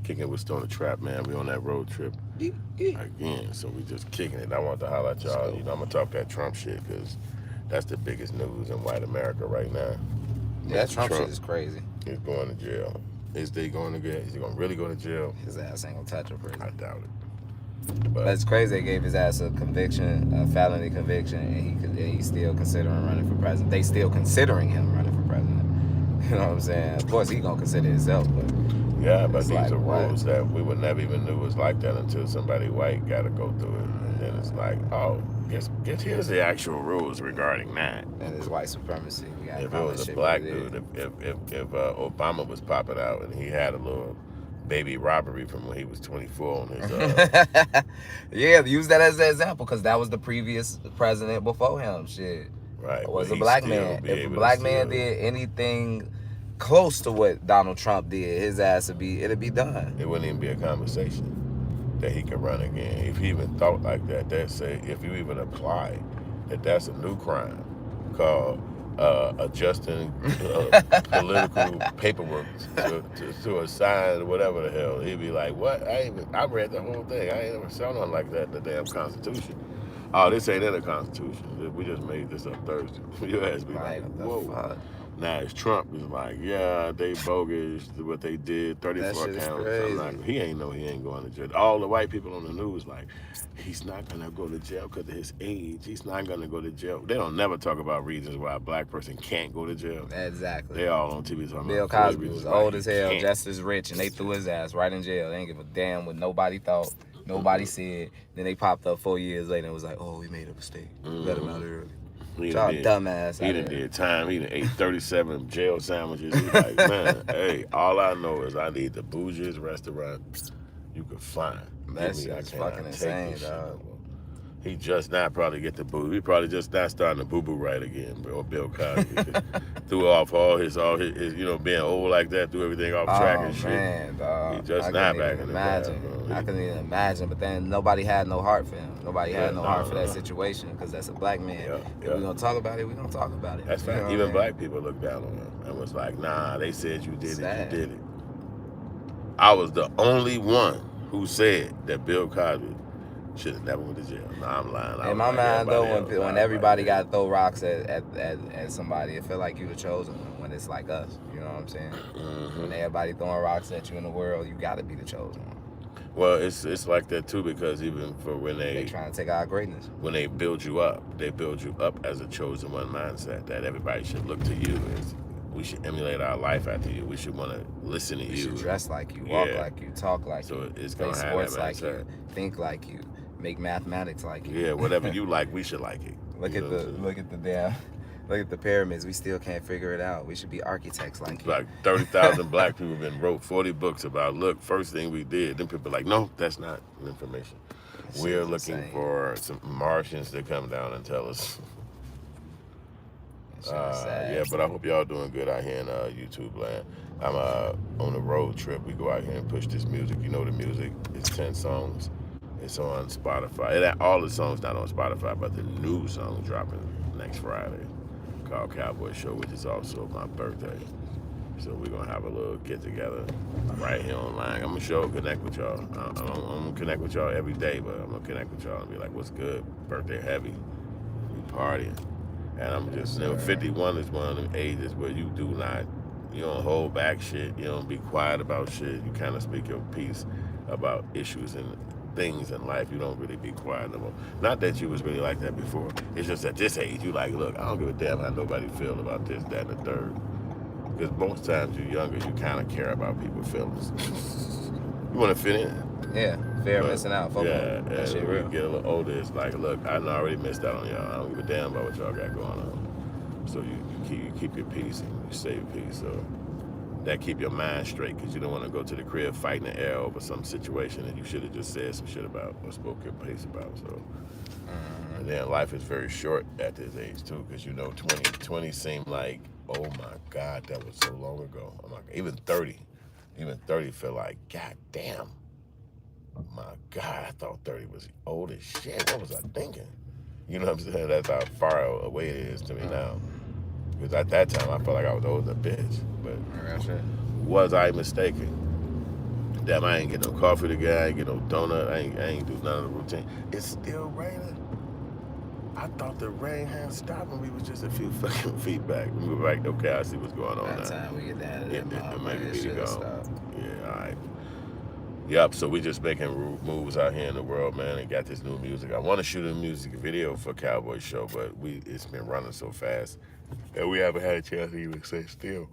Kicking with Stoner Trap, man. We on that road trip again, so we just kicking it. I want to holler at y'all. You know, I'm gonna talk that Trump shit because that's the biggest news in white America right now. Yeah, that Trump shit is crazy. Is going to jail. Is they going to get? Is he gonna really go to jail? His ass ain't gonna touch a prison. I doubt it. But it's crazy. They gave his ass a conviction, a felony conviction, and he's still considering running for president. They still considering him running for president. You know what I'm saying? Of course, he gonna consider himself, but yeah, but these are rules that we would never even knew was like that until somebody white got to go through it, and then it's like, oh, guess here's the actual rules regarding that. And it's white supremacy. We got if it was a black dude, if Obama was popping out and he had a little baby robbery from when he was 24 on his yeah, use that as an example because that was the previous president before him. Shit, right? Was a black man. If a black man did anything close to what Donald Trump did, his ass it'd be done. It wouldn't even be a conversation that he could run again. If he even thought like that, they'd say if you even apply that's a new crime called adjusting political paperwork to a sign or whatever the hell. He'd be like, what? I read the whole thing. I ain't never saw nothing like that in the damn Constitution. Oh, this ain't in the Constitution. We just made this up Thursday. Your ass be like, whoa. Now it's Trump is like, yeah, they bogus what they did, 34 counts. He ain't going to jail. All the white people on the news like, he's not gonna go to jail because of his age. He's not gonna go to jail. They don't never talk about reasons why a black person can't go to jail. Exactly. They all on TV talking Bill about Cosby was old as hell, just as rich, and they threw his ass right in jail. They didn't give a damn what nobody thought, nobody said. Then they popped up 4 years later and was like, oh, we made a mistake. Let him out early. Y'all dumbass. He done did time. He done ate 37 jail sandwiches. He's like, man, hey, all I know is I need the bougiest restaurant you could find. That shit is fucking insane, dog. He just not probably get the boo. He probably just not starting to boo-boo right again, bro. Bill Cosby threw off all his, you know, being old like that, threw everything off track and shit. Man, dog. He just not back in the day. I couldn't even imagine, but then nobody had no heart for him. Nobody had no heart for that situation because that's a black man. If we're going to talk about it, we're going to talk about it. That's fact. Even black people looked down on him and was like, nah, they said you did it, you did it. I was the only one who said that Bill Cosby should have never went to jail. Nah, I'm lying. In my mind, though, when everybody got to throw rocks at somebody, it feel like you the chosen one when it's like us. You know what I'm saying? When everybody throwing rocks at you in the world, you got to be the chosen one. Well, it's like that too because even for when they trying to take our greatness. When they build you up as a chosen one mindset that everybody should look to you as we should emulate our life after you. We should want to listen to you. We should dress like you, walk like you, talk like you, it's play sports like you, think like you, make mathematics like you. Yeah, whatever you like, we should like it. Look at the pyramids. We still can't figure it out. We should be architects like you. Like 30,000 black people been wrote 40 books about, look, first thing we did. Then people are like, no, that's not information. We're looking for some Martians to come down and tell us. Yeah, but I hope y'all doing good out here in YouTube land. I'm on a road trip. We go out here and push this music. You know the music. It's 10 songs. It's on Spotify. All the songs not on Spotify, but the new song dropping next Friday called Cowboy Show, which is also my birthday. So we're going to have a little get-together right here online. I'm going to connect with y'all. I'm going to connect with y'all every day, but I'm going to connect with y'all and be like, what's good? Birthday heavy. We partying. And I'm just, 51 is one of them ages where you don't hold back shit. You don't be quiet about shit. You kind of speak your piece about issues and things in life. You don't really be quiet no more. Not that you was really like that before. It's just at this age, you like, look, I don't give a damn how nobody feel about this, that, and the third. Because most times you're younger, you kind of care about people's feelings. You want to fit in. Yeah, missing out. That shit real. When you get a little older, it's like, look, I already missed out on y'all. I don't give a damn about what y'all got going on. So you keep your peace and you save your peace. So that keep your mind straight because you don't want to go to the crib fighting the air over some situation that you should have just said some shit about or spoke your piece about. So, and then life is very short at this age too because 20 seemed like, oh my God, that was so long ago. Oh my God. Even 30 feel like, God damn. My God, I thought 30 was old as shit. What was I thinking? You know what I'm saying? That's how far away it is to me now. Because at that time, I felt like I was old as a bitch. But was I mistaken? Damn, I ain't get no coffee today. I ain't get no donut. I ain't do none of the routine. It's still raining. I thought the rain had stopped and we was just a few fucking feet back. We were like, okay, I see what's going on By now. the time we get down to Yeah, that motherfucker, maybe it we to should go. stop. Yeah, all right. Yep, so we just making moves out here in the world, man, and got this new music. I want to shoot a music video for Cowboy Show, but it's been running so fast, and we haven't had a chance to even sit still.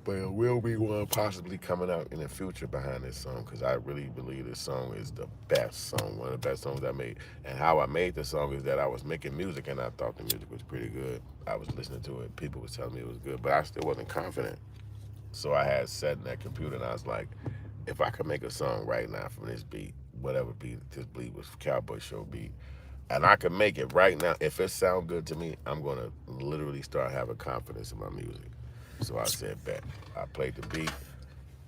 But it will be one possibly coming out in the future behind this song, because I really believe this song is the best song, one of the best songs I made. And how I made the song is that I was making music, and I thought the music was pretty good. I was listening to it, people was telling me it was good, but I still wasn't confident. So I had sat in that computer, and I was like, if I could make a song right now from this beat, whatever beat this beat was, Cowboy Show beat, and I could make it right now, if it sound good to me, I'm gonna literally start having confidence in my music. So I said, bet. I played the beat,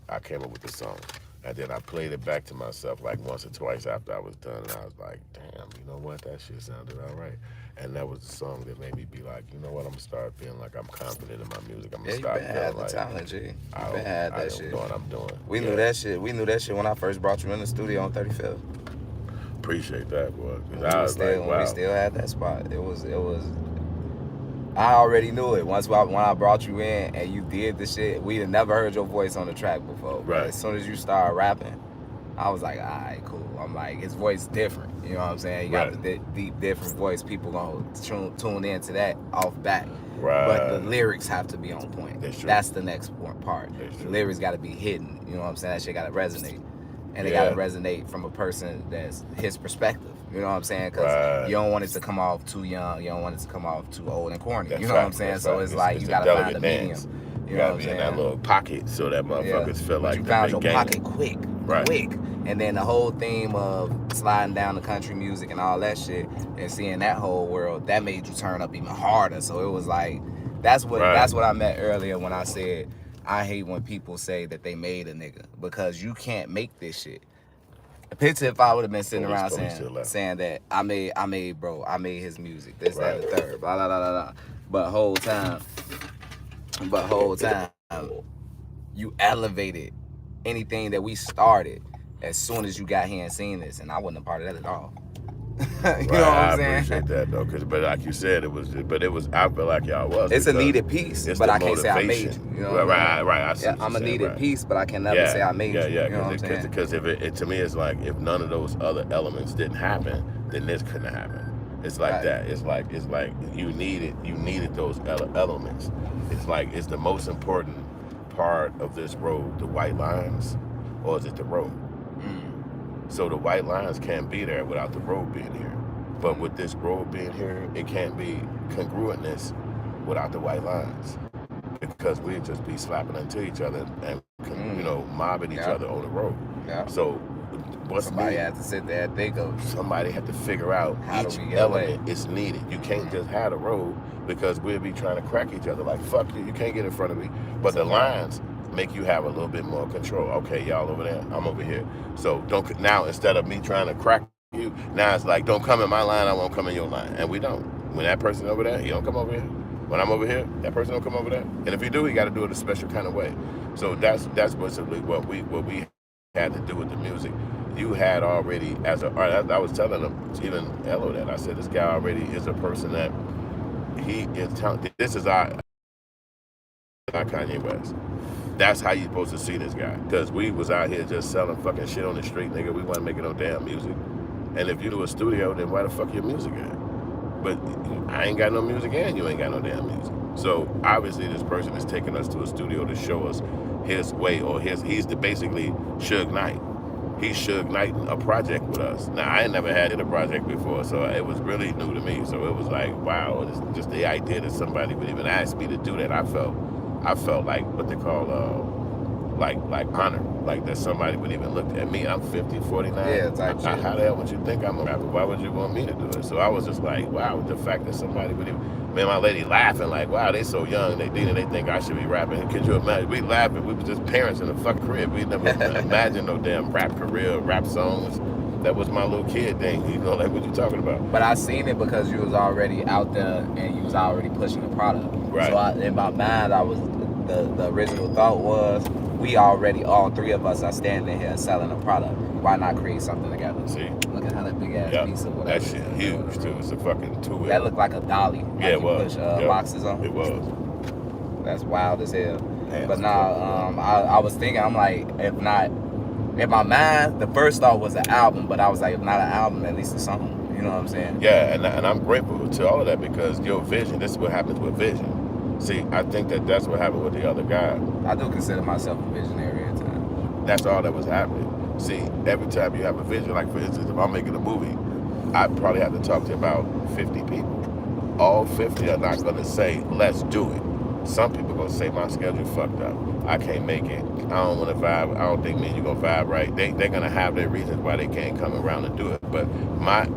I came up with the song. And then I played it back to myself like once or twice after I was done, and I was like, damn, you know what, that shit sounded all right. And that was the song that made me be like, you know what, I'm gonna start feeling like I'm confident in my music. I'm gonna You start been feeling had the like talent, G. You I been had that am shit. doing what I'm doing. We knew that shit. We knew that shit when I first brought you in the studio on 35th. Appreciate that, boy. When Cause I was like, wow. we still had that spot. It was. I already knew it. When I brought you in and you did the shit, we had never heard your voice on the track before. But Right. as soon as you started rapping, I was like, all right, cool. I'm like, his voice different. You know what I'm saying? You got the deep, different voice. People gonna tune into that off bat. Right. But the lyrics have to be on point. That's true. That's the next part. That's The true. lyrics got to be hidden. You know what I'm saying? That shit got to resonate. And it got to resonate from a person that's his perspective. You know what I'm saying? Because you don't want it to come off too young. You don't want it to come off too old and corny. That's you know what I'm saying? So it's like you got to find a medium. You gotta be in that little pocket so that motherfuckers feel like you found your game. pocket quick. And then the whole theme of sliding down the country music and all that shit and seeing that whole world, that made you turn up even harder. So it was like, that's what I meant earlier when I said I hate when people say that they made a nigga, because you can't make this shit. Picture if I would have been sitting around saying that I made his music, this, that, and the third, blah, blah, blah, blah, blah. But whole time, you elevated anything that we started as soon as you got here and seen this, and I wasn't a part of that at all. You know what I'm saying? I appreciate that though, but like you said, it was. I feel like y'all was. It's a needed piece, but I can't say I made it. You know right. I see I'm a needed piece, but I can never say I made it. You know what I'm saying? Because if it to me, it's like if none of those other elements didn't happen, then this couldn't happen. It's like that. It's like you needed those elements. It's like, it's the most important part of this road, the white lines, or is it the road? So the white lines can't be there without the road being here. But with this road being here, it can't be congruentness without the white lines. Because we'd just be slapping into each other and mobbing each other on the road. Yeah. So somebody had to sit there and think of. Somebody had to figure out each element is needed. You can't just have the road, because we'll be trying to crack each other like, fuck you, you can't get in front of me. But the lines make you have a little bit more control. Okay, y'all over there, I'm over here. So now instead of me trying to crack you, now it's like, don't come in my line, I won't come in your line. And we don't. When that person over there, he don't come over here. When I'm over here, that person don't come over there. And if he do, he got to do it a special kind of way. So that's basically what we had to do with the music. You had already, as an artist, I was telling them, even Elo, that I said, this guy already is a person that he is talented. This is our Kanye West. That's how you supposed to see this guy. Because we was out here just selling fucking shit on the street, nigga. We wasn't making no damn music. And if you do a studio, then why the fuck your music at? But I ain't got no music and you ain't got no damn music. So obviously this person is taking us to a studio to show us his way, or he's basically Suge Knight. He's Suge Knight a project with us. Now, I ain't never had a project before, so it was really new to me. So it was like, wow, just the idea that somebody would even ask me to do that, I felt like what they call like honor, like that somebody would even look at me. I'm 50, 49. Yeah, type shit. How the hell would you think I'm a rapper? Why would you want me to do it? So I was just like, wow, the fact that somebody would even, man, my lady laughing like, wow, they so young, they think I should be rapping. Could you imagine? We laughing, we were just parents in a fucking crib. We never imagined no damn rap career, rap songs. That was my little kid thing, you know, like what you talking about. But I seen it because you was already out there and you was already pushing the product. Right. So in my mind, the original thought was, we already, all three of us are standing here selling a product. Why not create something together? See? Look at how that big ass piece of whatever. That shit huge too. It's a fucking 2 That looked like a dolly. Like yeah, it was. Push boxes on. It was. That's wild as hell. Man, but nah, I was thinking, I'm like, if not, in my mind, the first thought was an album, but I was like, if not an album, at least a song. You know what I'm saying? Yeah, and I'm grateful to all of that because your vision, this is what happens with vision. See, I think that's what happened with the other guy. I do consider myself a visionary at times. That's all that was happening. See, every time you have a vision, like for instance, if I'm making a movie, I probably have to talk to about 50 people. All 50 are not going to say, let's do it. Some people going to say, my schedule fucked up. I can't make it. I don't want to vibe. I don't think me and you going to vibe right. They're going to have their reasons why they can't come around and do it. But my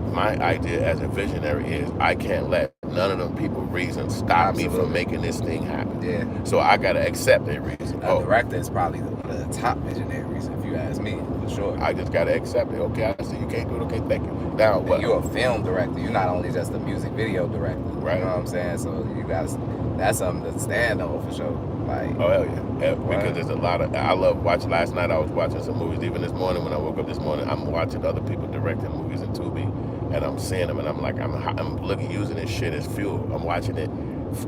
idea as a visionary is I can't let none of them people reasons stop me from making this thing happen. Yeah. So I got to accept their reason. A director is probably one of the top visionaries, if you ask me, for sure. I just got to accept it. Okay, I see you can't do it. Okay, thank you. Now, what? You're a film director. You're not only just a music video director. Right. You know what I'm saying? So you guys, that's something to stand on for sure. Like, oh, hell yeah. Because there's a lot of, I love watching, last night I was watching some movies, even this morning when I woke up this morning, I'm watching other people directing movies in Tubi, and I'm seeing them, and I'm like, I'm looking, using this shit as fuel. I'm watching it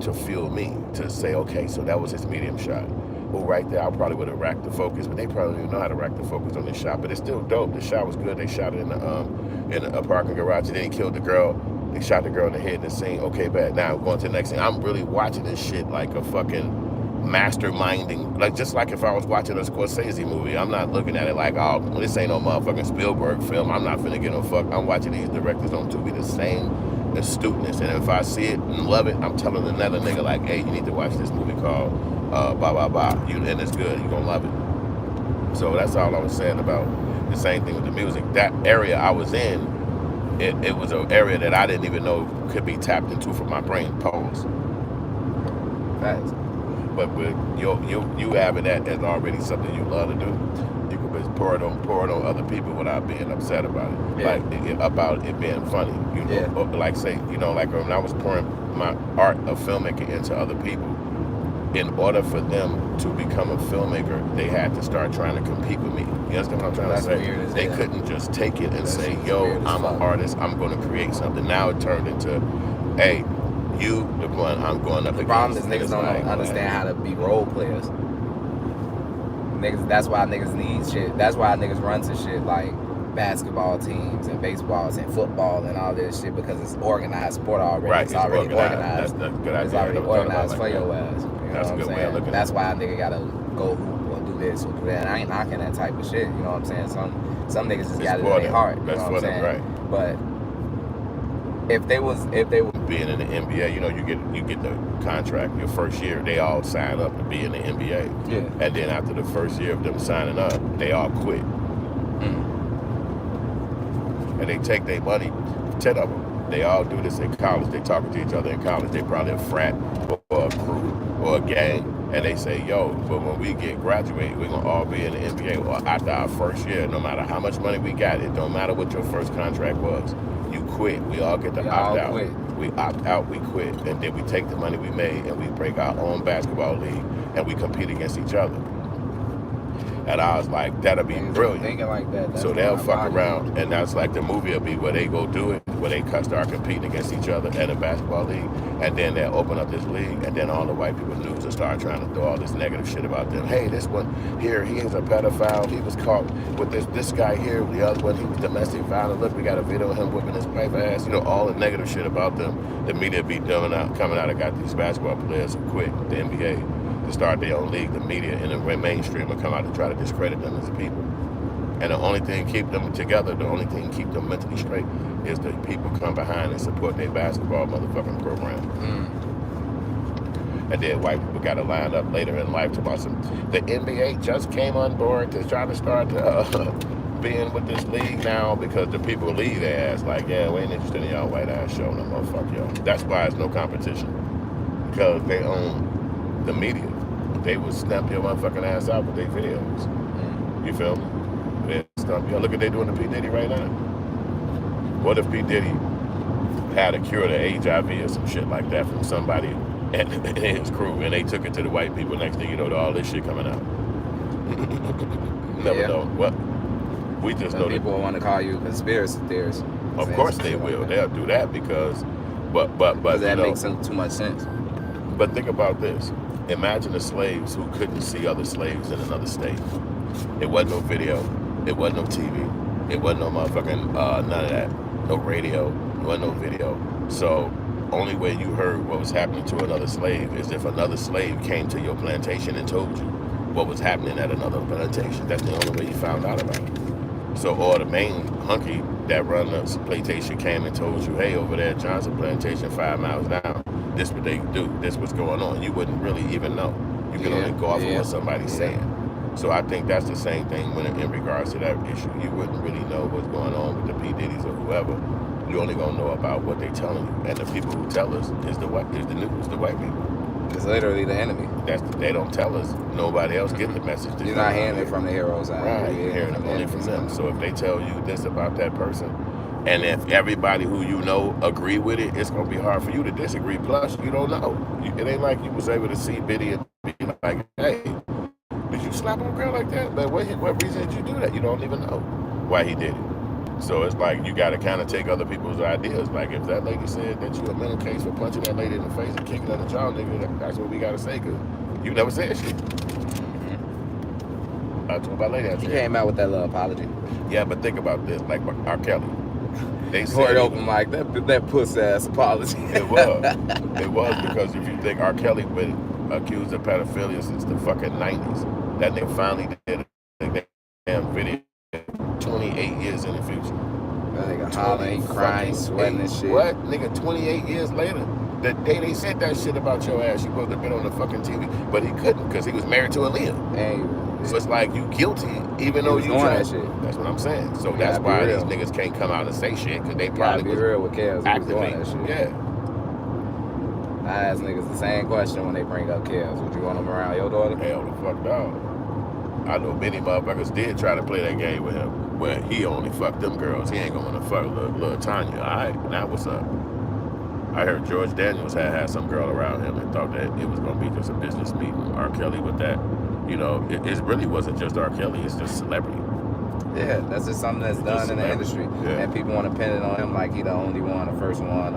to fuel me, to say, okay, so that was his medium shot. Well, right there, I probably would have racked the focus, but they probably don't even know how to rack the focus on this shot, but it's still dope. The shot was good. They shot it in a parking garage, and then he killed the girl. They shot the girl in the head in the scene. Okay, bad. Now, going to the next thing. I'm really watching this shit like a fucking masterminding, like just like if I was watching a Scorsese movie. I'm not looking at it like, oh, this ain't no motherfucking Spielberg film. I'm not finna get no fuck. I'm watching these directors on Tubi the same astuteness, and if I see it and love it, I'm telling another nigga like, hey, you need to watch this movie called blah blah blah. And it's good. You gonna love it. So that's all I was saying about the same thing with the music. That area I was in, it was an area that I didn't even know could be tapped into from my brain. Pause. Facts. But with you having that as already something you love to do, you can just pour it on other people without being upset about it. Yeah. Like about it being funny. You know, Yeah. like say, you know, like when I was pouring my art of filmmaking into other people, in order for them to become a filmmaker, they had to start trying to compete with me. You understand what I'm trying to say? They couldn't just take it and say, yo, I'm an artist, I'm going to create something. Now it turned into, hey, you the one I'm going up against. The problem is niggas don't understand how to be role players. Niggas, that's why niggas need shit. That's why niggas run to shit like basketball teams and baseballs and football and all this shit, because it's organized sport already. Right, it's already organized. That's good idea. It's already organized for your ass. You know That's what a good I'm way of saying? looking That's at it. why a nigga gotta go hoop or do this or do that. And I ain't knocking that type of shit. You know what I'm saying? Some niggas just got it in their heart. You know what I'm saying? Right. But if they was being in the NBA, you know, you get the contract your first year. They all sign up to be in the NBA. Yeah. And then after the first year of them signing up, they all quit. And they take their money. 10 of them. They all do this in college. They talking to each other in college. They probably a frat or a crew or a gang. And they say, yo, but when we get graduated, we're gonna all be in the NBA. Or after our first year, no matter how much money we got, it don't matter what your first contract was. You quit. We all get to opt out. We opt out, we quit, and then we take the money we made and we break our own basketball league and we compete against each other. And I was like, that'll be brilliant. Thinking like that. So they'll fuck around, and that's like the movie will be where they go do it, where they start competing against each other in a basketball league, and then they'll open up this league, and then all the white people news will start trying to throw all this negative shit about them. Hey, this one here, he is a pedophile. He was caught with this guy here. The other one, he was domestic violent. Look, we got a video of him whipping his wife ass. You know, all the negative shit about them. The media be coming out and got these basketball players who quit the NBA to start their own league. The media and the mainstream will come out to try to discredit them as people. And the only thing keep them together, the only thing keep them mentally straight is the people come behind and support their basketball motherfucking program. And then white people got to line up later in life to watch them. The NBA just came on board to try to start being with this league now because the people leave their ass like, yeah, we ain't interested in y'all white ass show no more, fuck y'all. That's why it's no competition. Because they own the media. They would snap your motherfucking ass out with their videos. You feel me? They stump you. Look what they doing to P. Diddy right now. What if P. Diddy had a cure to HIV or some shit like that from somebody and his crew, and they took it to the white people? Next thing you know, all this shit coming out. Never know. What? We just know people want to call you conspiracy theorists. Of course they will. Like they'll do that because, but that makes too much sense. But think about this. Imagine the slaves who couldn't see other slaves in another state. It wasn't no video. It wasn't no TV. It wasn't no motherfucking none of that. No radio. It wasn't no video. So only way you heard what was happening to another slave is if another slave came to your plantation and told you what was happening at another plantation. That's the only way you found out about it. So, or the main hunky that run the plantation came and told you, hey, over there at Johnson Plantation, 5 miles down, this what they do, this what's going on. You wouldn't really even know. You can only go off of what somebody's saying. So I think that's the same thing when in regards to that issue. You wouldn't really know what's going on with the P. Diddy's or whoever. You only gonna know about what they telling you. And the people who tell us is the news, the white people. It's literally the enemy. They don't tell us. Nobody else get the message. You're not hearing it from the heroes out. Right, you're hearing it only from them. So if they tell you this about that person, and if everybody who you know agree with it, it's gonna be hard for you to disagree. Plus, you don't know. It ain't like you was able to see Biddy and be like, hey, did you slap on a girl like that? But what reason did you do that? You don't even know why he did it. So it's like you got to kind of take other people's ideas. Like if that lady said that you a mental case for punching that lady in the face and kicking her in the jaw, nigga, that's what we got to say, because you never said shit. I told my lady. He came out with that little apology. Yeah, but think about this, like R. Kelly. They said open mic, that pussy ass apology. It was because if you think R. Kelly been accused of pedophilia since the fucking 90s, that nigga finally did a damn video 28 years in the future. That nigga hollering, crying, sweating and shit. What? Nigga, 28 years later, the day they said that shit about your ass, you supposed to have been on the fucking TV, but he couldn't because he was married to Aaliyah. Hey, so it's like you guilty even though you doing that shit. That's what I'm saying. So that's why these niggas can't come out and say shit, because they probably be real with Kels. Activate that shit. Yeah. I ask niggas the same question when they bring up Kels. Would you want him around your daughter? Hell the fuck no. I know many motherfuckers did try to play that game with him, where he only fucked them girls. He ain't gonna fuck little Tanya. All right, now what's up? I heard George Daniels had some girl around him and thought that it was gonna be just a business meeting. R. Kelly with that, you know, it really wasn't just R. Kelly. It's just celebrity. Yeah, that's just something that's done in the industry, and people want to pin it on him like he the only one, the first one.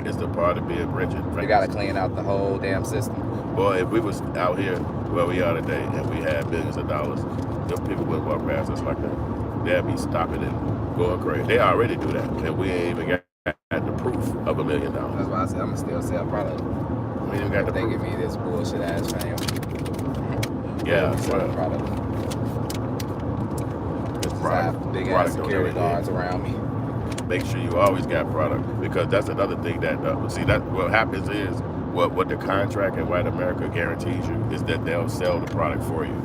It's the part of being rich and famous. We gotta clean out the whole damn system. Boy, if we was out here where we are today and we had billions of dollars, those people wouldn't walk past us like that. They'd be stopping and going crazy. They already do that, and we ain't even got the proof of $1 million. That's why I said I'm gonna still sell product. We ain't even got the proof. They give me this bullshit ass fame. Yeah, sell product. Have big ass security guards around me. Make sure you always got product, because that's another thing that see, that what happens is what the contract in white America guarantees you is that they'll sell the product for you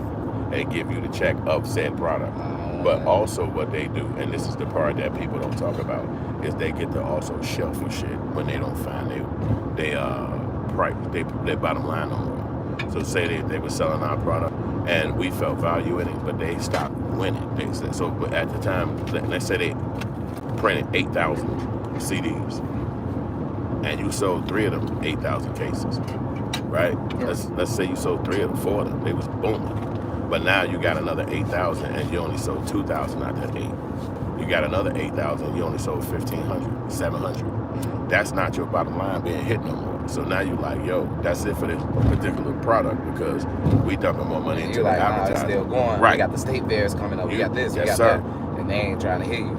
and give you the check of said product. But also what they do, and this is the part that people don't talk about, is they get to also shelf for shit when they don't find their bottom line on them. So say they were selling our product and we felt value in it, but they stopped winning. They said, so at the time, let's say they printed 8,000 CDs, and you sold 3 of them, 8,000 cases, right? Let's say you sold 3 of them, 4 of them, they was booming. But now you got another 8,000 and you only sold 2,000 out of that 8. You got another 8,000, you only sold 1,500, 700. That's not your bottom line being hit no more. So now you like, yo, that's it for this particular product, because we dumping more money into like, advertising. It's still going. Right. We got the state fairs coming up. We got this, we got that. And they ain't trying to hit you.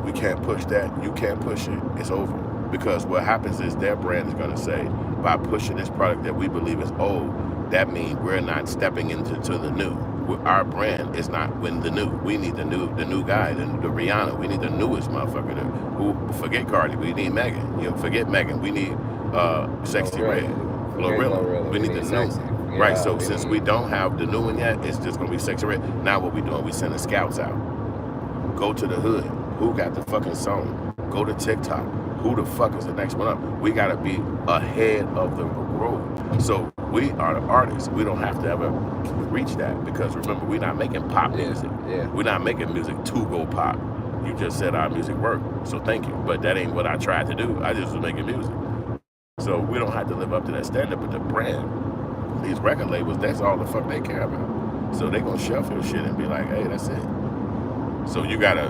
We can't push that. You can't push it. It's over. Because what happens is their brand is going to say, by pushing this product that we believe is old, that means we're not stepping into the new. Our brand is not the new. We need the new guy, the Rihanna. We need the newest motherfucker. Who forget Cardi? We need Megan. You know, forget Megan. We need Sexy Red, Glorilla. We need the new. Right. So since we don't have the new one yet, it's just gonna be Sexy Red. Now what we doing? We sending scouts out. Go to the hood. Who got the fucking song? Go to TikTok. Who the fuck is the next one up? We gotta be ahead of the road. So we are the artists. We don't have to ever reach that, because remember, we're not making pop music. Yeah. We're not making music to go pop. You just said our music worked, so thank you. But that ain't what I tried to do. I just was making music. So we don't have to live up to that standard, but the brand, these record labels, that's all the fuck they care about. So they gonna shelf your shit and be like, hey, that's it. So you gotta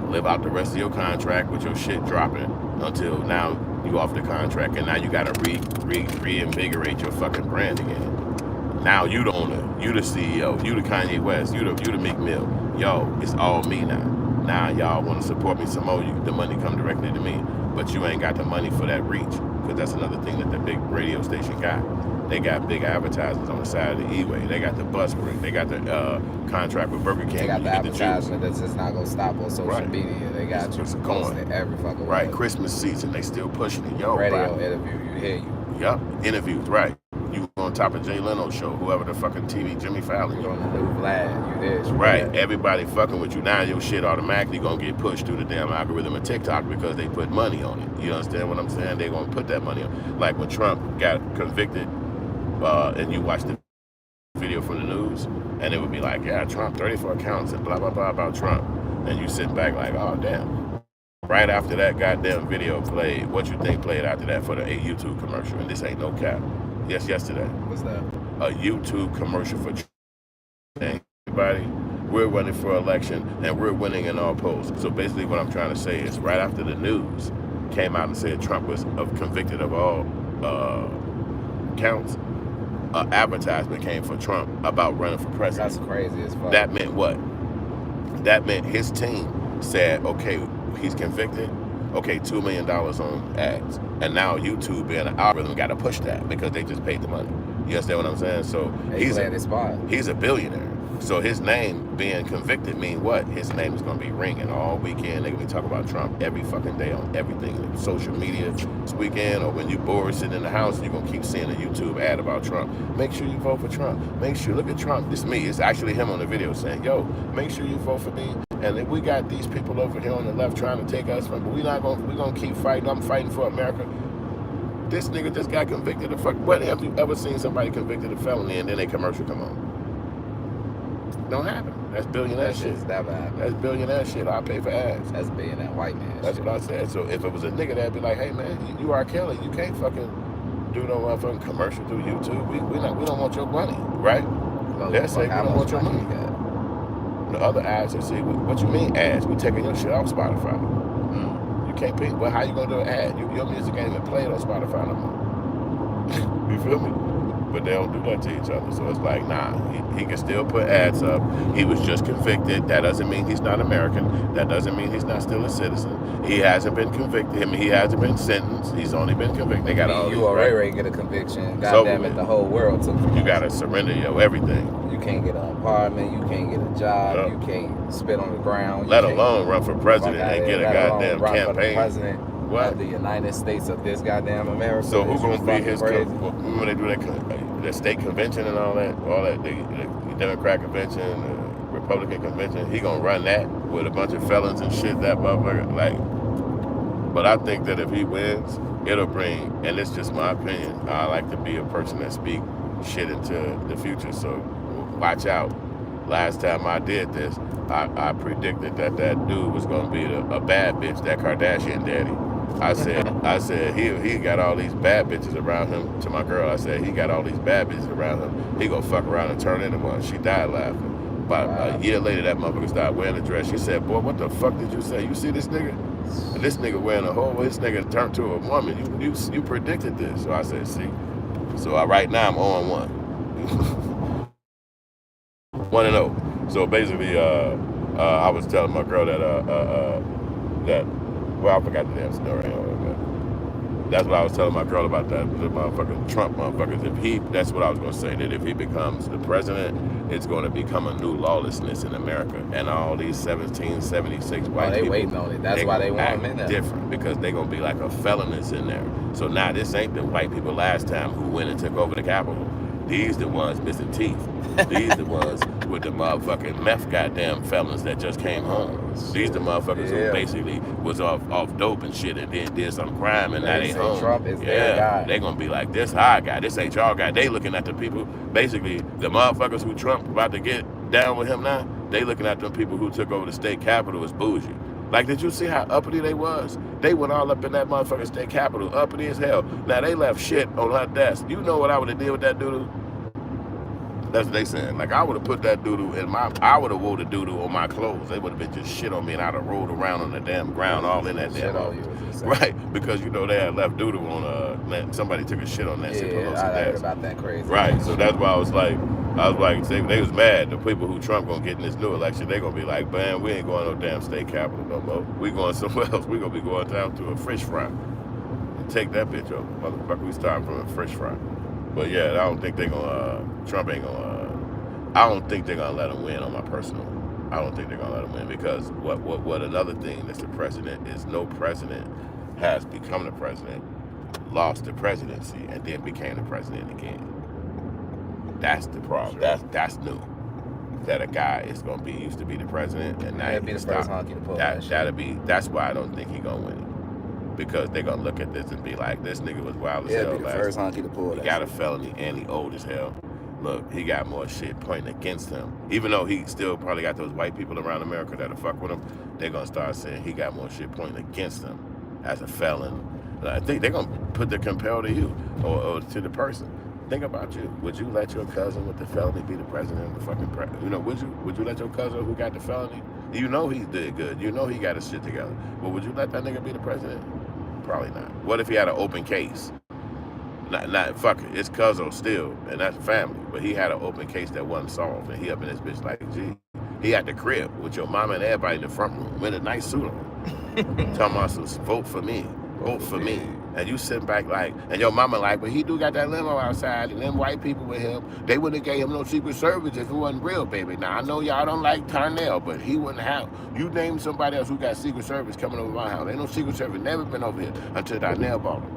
live out the rest of your contract with your shit dropping until now you off the contract, and now you gotta reinvigorate your fucking brand again. Now you the owner, you the CEO, you the Kanye West, you the Meek Mill. Yo, it's all me now. Now y'all want to support me some more, the money come directly to me, but you ain't got the money for that reach, because that's another thing that the big radio station got. They got big advertisements on the side of the E-way. They got the bus break. They got the contract with Burger King. They got the advertisement that's just not gonna stop on social media. They got you posting every fucking right. way. Christmas season, they still pushing it. Yo, radio interview, you hear you. Yup, interviews, right. You on top of Jay Leno's show, whoever the fucking TV, Jimmy Fallon. You on the new Vlad, you this. Right, everybody fucking with you. Now your shit automatically gonna get pushed through the damn algorithm of TikTok because they put money on it. You understand what I'm saying? They gonna put that money on. Like when Trump got convicted, and you watch the video from the news, and it would be like, yeah, Trump, 34 counts and blah, blah, blah about Trump. And you sit back like, oh, damn. Right after that goddamn video played, what you think played after that for the YouTube commercial? And this ain't no cap. Yes, yesterday. What's that? A YouTube commercial for Trump. Everybody, we're running for election, and we're winning in all polls. So basically what I'm trying to say is right after the news came out and said Trump was convicted of all counts, advertisement came for Trump about running for president. That's crazy as fuck. That meant what? That meant his team said, okay, he's convicted. Okay, $2 million on ads. And now YouTube and the algorithm got to push that because they just paid the money. You understand what I'm saying? So he's a billionaire. So his name being convicted mean what? His name is going to be ringing all weekend. They're going to be talking about Trump every fucking day on everything. Social media this weekend, or when you bored sitting in the house, you're going to keep seeing a YouTube ad about Trump. Make sure you vote for Trump. Make sure, look at Trump. It's me. It's actually him on the video saying, yo, make sure you vote for me. And if we got these people over here on the left trying to take us from, but we're going to keep fighting. I'm fighting for America. This nigga just got convicted of fuck. When have you ever seen somebody convicted of felony and then a commercial come on? Don't happen. That's billionaire shit. That's billionaire shit. I pay for ads. That's billionaire white man. That's what I said. So if it was a nigga that'd be like, hey man, you are Kelly. You can't fucking do no motherfucking commercial through YouTube. We don't want your money, right? They'll say we don't want your money. The other ads will say, what you mean ads? We taking your shit off Spotify. You can't pay. Well, how you gonna do an ad? Your music ain't even played on Spotify no more. You feel me? But they don't do that to each other. So it's like, nah, he can still put ads up. He was just convicted. That doesn't mean he's not American. That doesn't mean he's not still a citizen. He hasn't been convicted. I mean, he hasn't been sentenced. He's only been convicted. They got all you already get a conviction. Goddamn it, the whole world took from you. You gotta surrender everything. You can't get an apartment. You can't get a job. You can't spit on the ground. Let alone run for president and get a goddamn campaign. What? Of the United States of this goddamn America. So who gonna be his? When they do that state convention and all that, the Democrat convention, the Republican convention, he gonna run that with a bunch of felons and shit. That motherfucker, like. But I think that if he wins, it'll bring, and it's just my opinion. I like to be a person that speak shit into the future. So watch out. Last time I did this, I predicted that dude was gonna be a bad bitch, that Kardashian daddy. I said he got all these bad bitches around him. To my girl, I said he got all these bad bitches around him. He gonna fuck around and turn into one. She died laughing. About a year later, that motherfucker started wearing a dress. She said, boy, what the fuck did you say? You see this nigga? And this nigga wearing a whole, this nigga turned to a woman. You predicted this. So I said, see. So right now I'm on 1. 1-0. So basically, I was telling my girl that well, I forgot the damn story. That's what I was telling my girl about that. The motherfucking Trump motherfuckers. That's what I was going to say. That if he becomes the president, it's going to become a new lawlessness in America. And all these 1776 white people. They waiting on it. That's why they want him in there. Different because they're going to be like a felonies in there. So now this ain't the white people last time who went and took over the Capitol. These the ones missing teeth. These the ones with the motherfucking meth goddamn felons that just came home. These the motherfuckers who basically was off dope and shit and then did some crime and now they home. Trump is their guy. They gonna be like, this our guy, this ain't y'all guy. They looking at the people, basically the motherfuckers who Trump about to get down with him now, they looking at them people who took over the state capitol as bougie. Like, did you see how uppity they was? They went all up in that motherfucking state capitol, uppity as hell. Now they left shit on her desk. You know what I would have did with that dude? That's what they saying. Like, I would have put that doo-doo in my, I would have wore the doo-doo on my clothes. They would have been just shit on me, and I'd have rolled around on the damn ground all in that damn office. Right, because you know they had left doo-doo on, somebody took a shit on Nancy Pelosi's I heard desk. about that crazy. Right, so that's why I was like, they was mad. The people who Trump gonna get in this new election, they gonna be like, man, we ain't going no damn state capital no more. We going somewhere else. We gonna be going down to a fish fry and take that bitch over, motherfucker. We starting from a fish fry. But yeah, I don't think they gonna. Trump ain't gonna. I don't think they're gonna let him win on my personal. I don't think they're gonna let him win because what another thing that's the president is no president has become the president, lost the presidency, and then became the president again. That's the problem. That's new. That a guy is gonna be used to be the president and now be the first honky to pull that's why I don't think he's gonna win it. Because they're gonna look at this and be like, this nigga was wild as hell. Be the first honky to pull. He got a felony and he old as hell. Look, he got more shit pointing against him. Even though he still probably got those white people around America that'll fuck with him, they're gonna start saying he got more shit pointing against him as a felon. I think they're gonna put the compel to you or to the person. Think about you. Would you let your cousin with the felony be the president of the fucking president? You know, would you let your cousin who got the felony? You know he did good. You know he got his shit together. But would you let that nigga be the president? Probably not. What if he had an open case? Not fuck it. It's cousin still, and that's family. But he had an open case that wasn't solved, and he up in this bitch like, gee, he at the crib with your mama and everybody in the front room with a nice suit on, talking about some vote for me, vote for me. And you sitting back like, and your mama like, but he do got that limo outside, and them white people with him, they wouldn't have gave him no Secret Service if it wasn't real, baby. Now, I know y'all don't like Tarnell, but he wouldn't have. You name somebody else who got Secret Service coming over my house. Ain't no Secret Service never been over here until Tarnell bought him.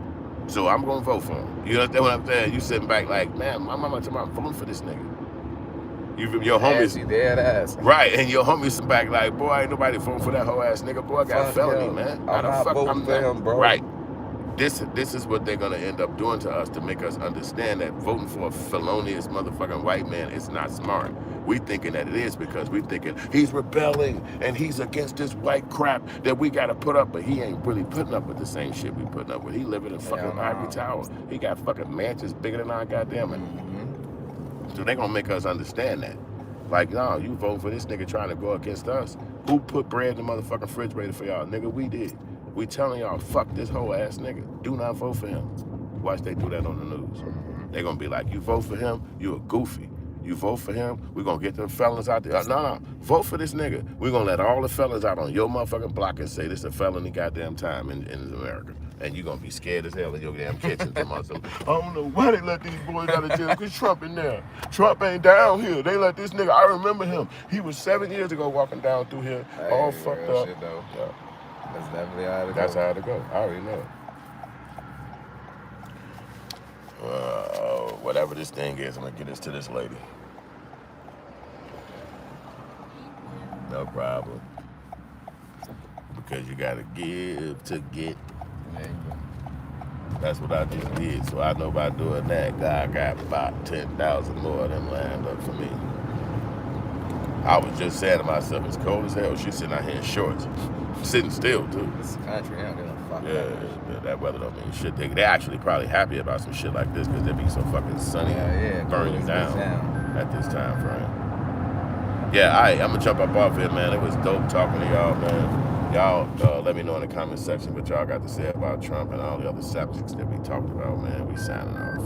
So I'm going to vote for him. You understand what I'm saying? You sitting back like, man, my mama talking about voting for this nigga. Your homies, dead ass. Right, and your homies sitting back like, boy, ain't nobody voting for that whole ass nigga. Boy, I got a felony, man. I'm not voting for him, bro. Right. This is what they're gonna end up doing to us to make us understand that voting for a felonious motherfucking white man is not smart. We thinking that it is because we thinking he's rebelling and he's against this white crap that we gotta put up, but he ain't really putting up with the same shit we putting up with. He living in fucking ivory tower. He got fucking mansions bigger than our goddamn it. So they gonna make us understand that. Like, no, you vote for this nigga trying to go against us. Who put bread in the motherfucking refrigerator for y'all? Nigga, we did. We telling y'all, fuck this whole ass nigga. Do not vote for him. Watch they do that on the news. They gonna be like, you vote for him, you a goofy. You vote for him, we gonna get them felons out there. No, vote for this nigga. We gonna let all the felons out on your motherfucking block and say this a felony goddamn time in America. And you gonna be scared as hell in your damn kitchen. I don't know why they let these boys out of jail, because Trump in there. Trump ain't down here. They let this nigga, I remember him. He was 7 years ago walking down through here, all fucked up. Shit, though. Yeah. That's definitely how it goes. That's how it go. I already know. Whatever this thing is, I'm gonna get this to this lady. No problem. Because you gotta give to get. That's what I just did. So I know by doing that, God got about 10,000 more of them lined up for me. I was just saying to myself, it's cold as hell. She's sitting out here in shorts. Sitting still, too. This country, I don't give a fuck. Yeah, that weather don't mean shit. They actually probably happy about some shit like this because they be so fucking sunny and burning down at this time frame. Yeah, all right, I'm going to jump up off here, man. It was dope talking to y'all, man. Y'all let me know in the comment section what y'all got to say about Trump and all the other subjects that we talked about, man. We signing off.